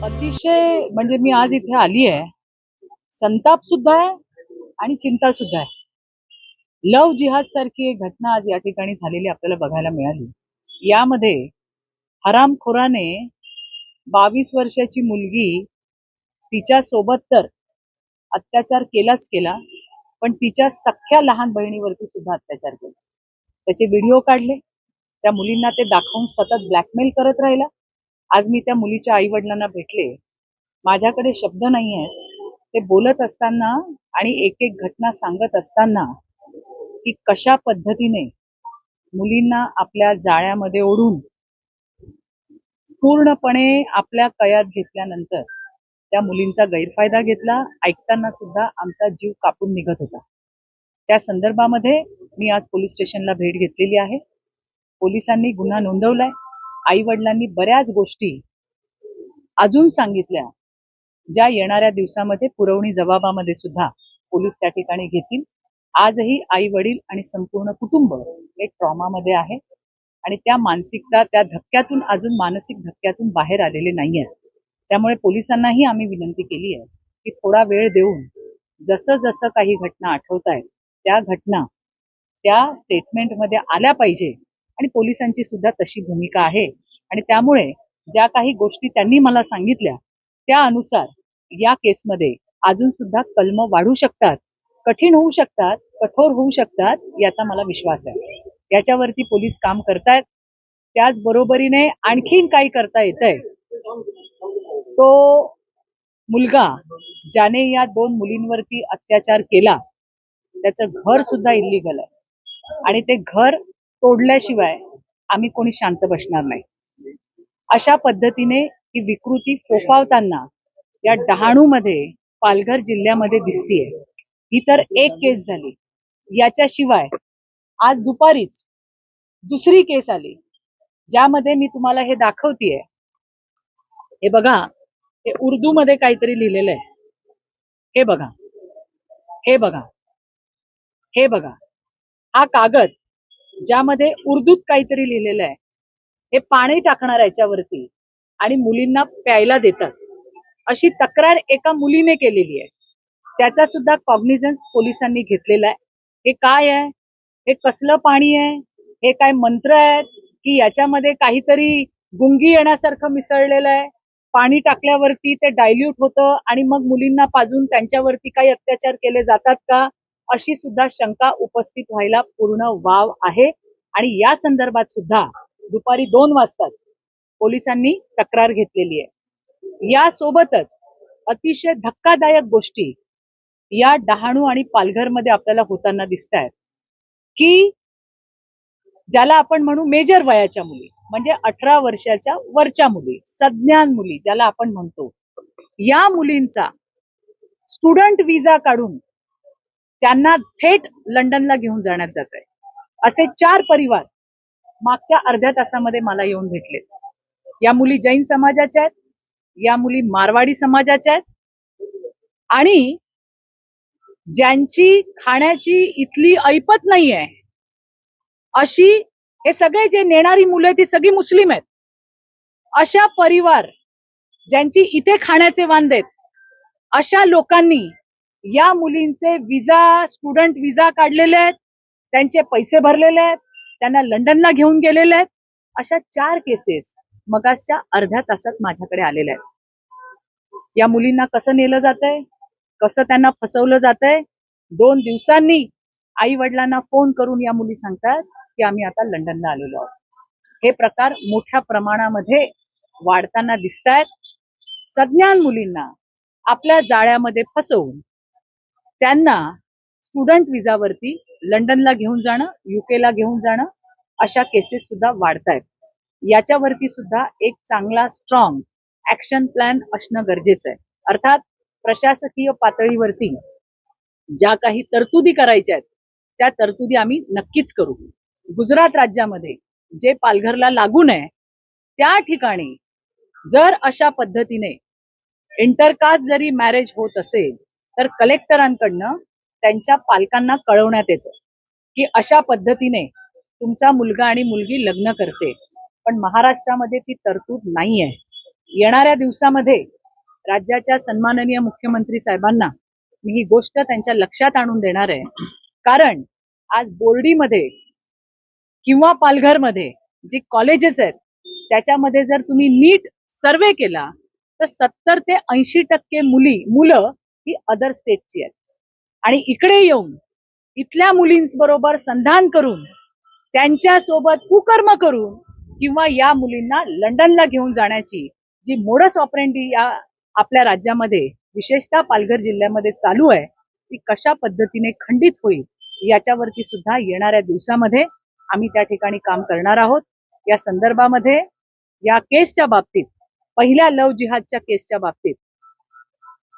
अतिशय म्हणजे मी आज इथे आली आहे. संताप सुद्धा आहे आणि चिंता सुद्धा आहे. लव जिहाद सारखी एक घटना आज या ठिकाणी झालेली आपल्याला बघायला मिळाली. यामध्ये हरामखोराने 22 वर्षाची मुलगी, तिच्या सोबत तर अत्याचार केलाच केला, पण तिच्या सख्ख्या लहान बहिणीवरती सुद्धा अत्याचार केला. त्याचे व्हिडिओ काढले, त्या मुलींना ते दाखवून सतत ब्लॅकमेल करत राहिला. आज मी त्या मुलीच्या आई वडिलांना भेटले. माझ्याकडे शब्द नाही आहेत. ते बोलत असताना आणि एक एक घटना सांगत असताना की कशा पद्धतीने मुलींना आपल्या जाळ्यामध्ये ओढून पूर्णपणे आपल्या कयात घेतल्यानंतर त्या मुलींचा गैरफायदा घेतला. ऐकताना सुद्धा आमचा जीव कापून निघत होता. त्या संदर्भामध्ये मी आज पोलीस स्टेशनला भेट घेतलेली आहे. पोलिसांनी गुन्हा नोंदवलाय. आई वडिलांनी बऱ्याच गोष्टी अजून सांगितल्या, ज्या येणाऱ्या दिवसामध्ये पुरवणी जबाबामध्ये सुद्धा पोलीस त्या ठिकाणी घेतील. आजही आई वडील आणि संपूर्ण कुटुंब एक ट्रॉमामध्ये आहे आणि त्या मानसिकता, त्या धक्क्यातून, अजून मानसिक धक्क्यातून बाहेर आलेले नाही आहेत. त्यामुळे पोलिसांनाही आम्ही विनंती केली आहे की थोडा वेळ देऊन जसं जसं काही घटना आठवत आहेत त्या घटना त्या स्टेटमेंटमध्ये आल्या पाहिजे आणि पोलिसांची सुद्धा तशी भूमिका आहे. आणि त्यामुळे ज्या काही गोष्टी त्यांनी मला सांगितल्या त्या अनुसार या केसमध्ये अजून सुद्धा कलम वाढू शकतात, कठीण होऊ शकतात, कठोर होऊ शकतात, याचा मला विश्वास आहे. याच्यावरती पोलीस काम करतायत. त्याचबरोबरीने आणखीन काही करता येतंय. तो मुलगा ज्याने या 2 मुलींवरती अत्याचार केला त्याचं घर सुद्धा इल्लीगल आहे आणि ते घर तोडल्याशिवाय आम्ही कोणी शांत बसणार नाही. अशा पद्धतीने ही विकृती फोफावताना या डहाणूमध्ये, पालघर जिल्ह्यामध्ये दिसतीये. ही तर एक केस झाली. याच्याशिवाय आज दुपारीच दुसरी केस आली, ज्यामध्ये मी तुम्हाला हे दाखवतेय. हे बघा, हे उर्दू मध्ये काहीतरी लिहिलेलं आहे. हे बघा, हे बघा, हे बघा, हा कागद ज्यामध्ये उर्दूत काहीतरी लिहिलेलं आहे. हे पाणी टाकणार याच्यावरती आणि मुलींना प्यायला देतात, अशी तक्रार एका मुलीने केलेली आहे. त्याचा सुद्धा कॉग्निझन्स पोलिसांनी घेतलेला आहे. हे काय आहे? हे कसलं पाणी आहे? हे काय मंत्र आहेत की याच्यामध्ये काहीतरी गुंगी येण्यासारखं मिसळलेलं आहे? पाणी टाकल्यावरती ते डायल्यूट होतं आणि मग मुलींना पाजून त्यांच्यावरती काही अत्याचार केले जातात का? अशी सुद्धा शंका उपस्थित व्हायला पूर्ण वाव आहे. आणि या संदर्भात सुद्धा दुपारी 2 वाजताच पोलिसांनी तक्रार घेतलेली आहे. यासोबतच अतिशय धक्कादायक गोष्टी या डहाणू आणि पालघरमध्ये आपल्याला होताना दिसत आहेत की ज्याला आपण म्हणू मेजर वयाच्या मुली, म्हणजे 18 वर्षाच्या वरच्या मुली, सज्ञान मुली ज्याला आपण म्हणतो, या मुलींचा स्टुडंट विजा काढून त्यांना थेट लंडनला घेऊन जाण्यात जात आहे. असे 4 परिवार मागच्या अर्ध्या तासामध्ये मला येऊन भेटले. या मुली जैन समाजाच्या आहेत, या मुली मारवाडी समाजाच्या आहेत आणि ज्यांची खाण्याची इथली ऐपत नाही आहे अशी, हे सगळे जे नेणारी मुलं ती सगळी मुस्लिम आहेत. अशा परिवार ज्यांची इथे खाण्याचे वांदे आहेत, अशा लोकांनी या मुलींचे विजा, स्टुडंट विजा काढलेले आहेत, त्यांचे पैसे भरलेले आहेत, त्यांना लंडनला घेऊन गेलेले आहेत. अशा 4 केसेस मगासच्या अर्ध्या तासात माझ्याकडे आलेल्या आहेत. या मुलींना कसं नेलं जातंय, कसं त्यांना फसवलं जातंय. 2 दिवसांनी आई वडिलांना फोन करून या मुली सांगतात की आम्ही आता लंडनला आलेलो आहोत. हे प्रकार मोठ्या प्रमाणामध्ये वाढताना दिसत आहेत. सज्ञान मुलींना आपल्या जाळ्यामध्ये फसवून त्यांना स्टुडंट विजावरती लंडनला घेऊन जाणं, युकेला घेऊन जाणं, अशा केसेस सुद्धा वाढत आहेत. याच्यावरती सुद्धा एक चांगला स्ट्रॉंग ऍक्शन प्लॅन असणं गरजेचं आहे. अर्थात प्रशासकीय पातळीवरती ज्या काही तरतुदी करायच्या आहेत त्या तरतुदी आम्ही नक्कीच करू. गुजरात राज्यामध्ये जे पालघरला लागून आहे त्या ठिकाणी जर अशा पद्धतीने इंटरकास्ट जरी मॅरेज होत असेल तर कलेक्टरांकडनं त्यांच्या पालकांना कळवण्यात येतं की अशा पद्धतीने तुमचा मुलगा आणि मुलगी लग्न करते. पण महाराष्ट्रामध्ये ती तरतूद नाही आहे. येणाऱ्या दिवसामध्ये राज्याच्या सन्माननीय मुख्यमंत्री साहेबांना मी ही गोष्ट त्यांच्या लक्षात आणून देणार आहे. कारण आज बोर्डीमध्ये किंवा पालघरमध्ये जी कॉलेजेस आहेत त्याच्यामध्ये जर तुम्ही नीट सर्वे केला तर 70 ते 80% मुलं ही अदर स्टेटची आहेत आणि इकडे येऊन इथल्या मुलींबरोबर संधान करून त्यांच्यासोबत कुकर्म करून किंवा या मुलींना लंडनला घेऊन जाण्याची जी मोडस ऑपरेंडी या आपल्या राज्यामध्ये विशेषतः पालघर जिल्ह्यामध्ये चालू आहे ती कशा पद्धतीने खंडित होईल याच्यावरती सुद्धा येणाऱ्या दिवसामध्ये आम्ही त्या ठिकाणी काम करणार आहोत. या संदर्भामध्ये या केसच्या बाबतीत पहिल्या लव जिहादच्या केसच्या बाबतीत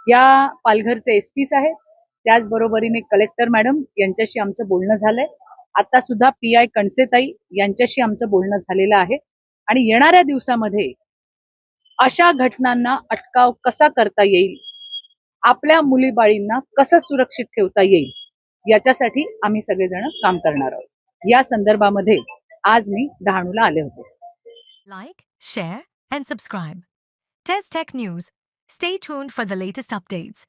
या पालघरचे एसपी साहेब त्याचबरोबरीने कलेक्टर मॅडम यांच्याशी आमचं बोलणं झालंय. आता सुद्धा PI कणसेताई यांच्याशी आमचं बोलणं झालेलं आहे आणि येणाऱ्या दिवसामध्ये अशा घटनांना अटकाव कसा करता येईल, आपल्या मुलीबाळींना कसं सुरक्षित ठेवता येईल याच्यासाठी आम्ही सगळेजण काम करणार आहोत. या संदर्भामध्ये आज मी डहाणूला आले होते. Like, share, and subscribe. Test Tech News. Stay tuned for the latest updates.